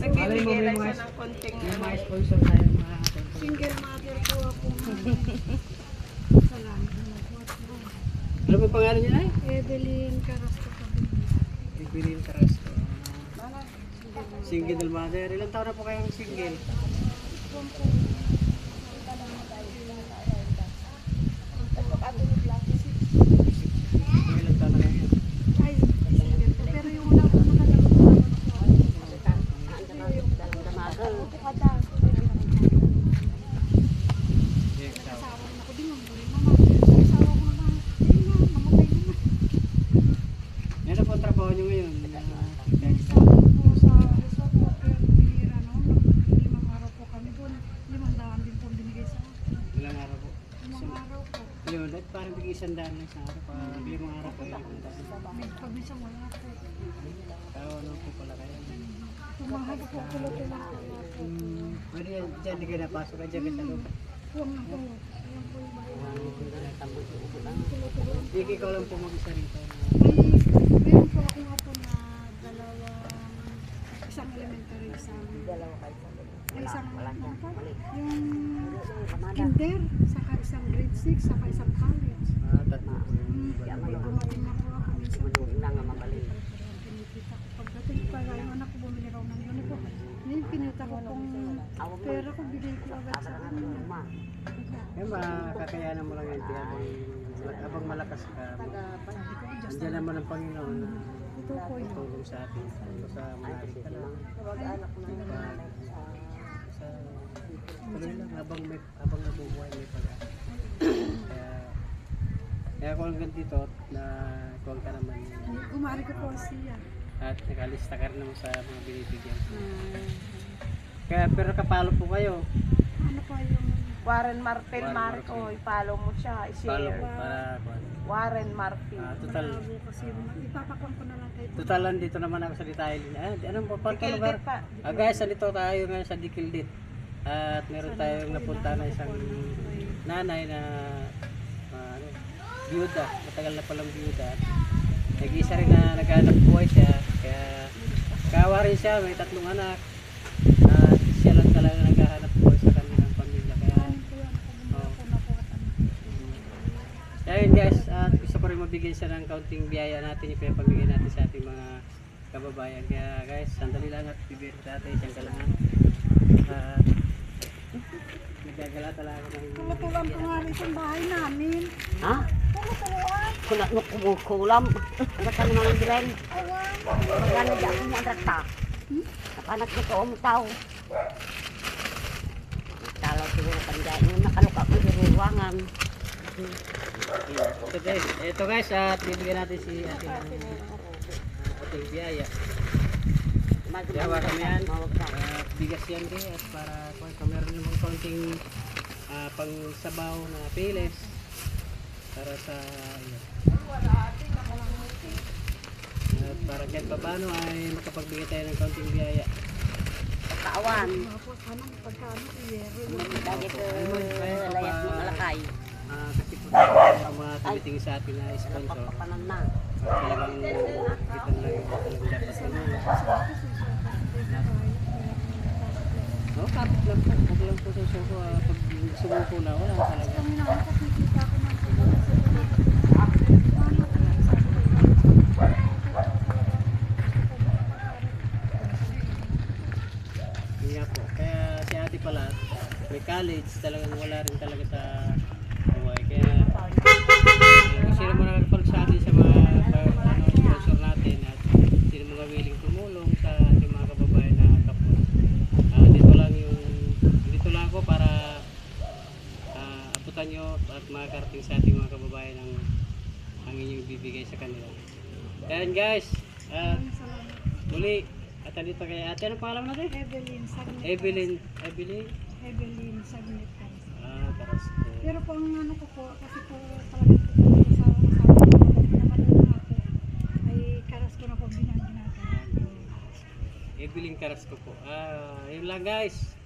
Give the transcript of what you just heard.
Nagbibigay lang siya ng konting Yung mga sponsor tayo mga Single mother po ako. Salamat. Ano po pangalan niya ay? Evelyn Carrasco po. Evelyn Carrasco. Single mother. Ilang taon na po kayong single? Ilang taon na kayo? Ay, single po. Pero yung una ko nakadalawa asawa ko ako din yung buli mama. Asawa ko naman. Ayun na, namatay naman. Ano po ang trabaho niyo ngayon? Sa resort po, pero bihira noon. 5 araw po kami doon. 500 din po binigay sa akin. Ilang araw po? 5 araw po. Yun, dahil parang bigay 100 lang sa araw. Parang bigay mga araw po. Pag minsan wala po. Ano po pala kayo? Tumahag po tulo-tulo. Pwede yan, dyan di kayo napasok ka dyan sa loob. Huwag na po. Ayan po yung bahay. Hindi ikaw lang po mag-isa rito. Meron po ako nga po na isang elementary, isang yung kinder, saka isang grade 6, saka isang college. Tatlo po yung Dumating na po ako minsan po. Pinikita ko. Pagdating pala yung anak ko bumili raw ng uniform. Ngayon pinita ko kung pera ko, bigay ko agad sa kanila. Kaya makakayanan mo lang yun. Habang malakas ka, andyan naman ang Panginoon na Ito po yun. tutulong sa atin. Sa mga ka lang. Sa tuloy lang, habang nabubuhay may pag-asa. Kaya ako hanggang dito na kuwag ka naman. Gumari ko po siya. At nakalista ka rin naman sa mga binibigyan. Kaya pero kapalo po kayo. Ano pa yung Warren Martel Warren Marco, Martel. i-follow mo siya, Palo i-share. po para Warren Martel. total. malabo kasi ipapakuan ko na lang kayo. Total dito naman ako sa Detail. Anong pa lugar? Dikildit pa. Guys, salito tayo ngayon sa Dikildit. At meron tayong napunta na isang nanay na biyuda. Matagal na palang biyuda. Nag-isa rin na naghanap buhay siya. Kaya kawa rin siya, may 3 anak. At siya lang talaga naghahanap buhay sa kanilang pamilya. Kaya yun guys, at gusto ko rin mabigyan siya ng kaunting biyaya natin. Ipapamigay natin sa ating mga kababayan. Kaya guys, sandali lang at bibigyan natin isang galangan. At nagagala talaga ng Tulutulan ko nga rin sa bahay namin. Ha? Tulutulan. Kulat mo kumukulam. Ano ka naman ang bilen? Awan. Magkano di ako mo ang rakta? Nakanak na ko ang tao. Talaw siguro kandiyan. Yung nakaluka ko yung ruwangan. Ito guys, at bibigyan natin si ating ating biyaya. Yawa kami yan. Bigas yan din at para kung meron namang konting pangsabaw na piles para sa at para kahit pa paano ay makapagbigay tayo ng konting biyaya. Pagkaawan. Tapos anong pagkano iyero. Lagi ko layas mo alakay. Kasi po ang mga tumitingin sa atin na sponsor. Papanan na. Talagang kita na lang yung talagang dapat naman. No, kapit lang po. Huwag lang po sa suko. Pag sumuko na, wala talaga. Kami naman po kikita ko ng Yun nga po. Kaya si ate pala, may college, talagang wala rin talaga sa buhay. Kaya gusto naman nakapag sa atin sa mga sponsor natin at sino mga willing tumulong sa ating mga kababayan na kapwa. Dito lang ako para abutan nyo at makakarating sa ating mga kababayan ang inyong bibigay sa kanila. Ayan guys, at muli, at andito kay ate, anong pangalan natin? Evelyn Sagnet. Evelyn Sagnet. Carrasco. Pero po ang ano ko po, kasi po talagang po sa kasama ko, naman na po, ay Carrasco na po ginagawa. Evelyn Carrasco po. Yun lang guys.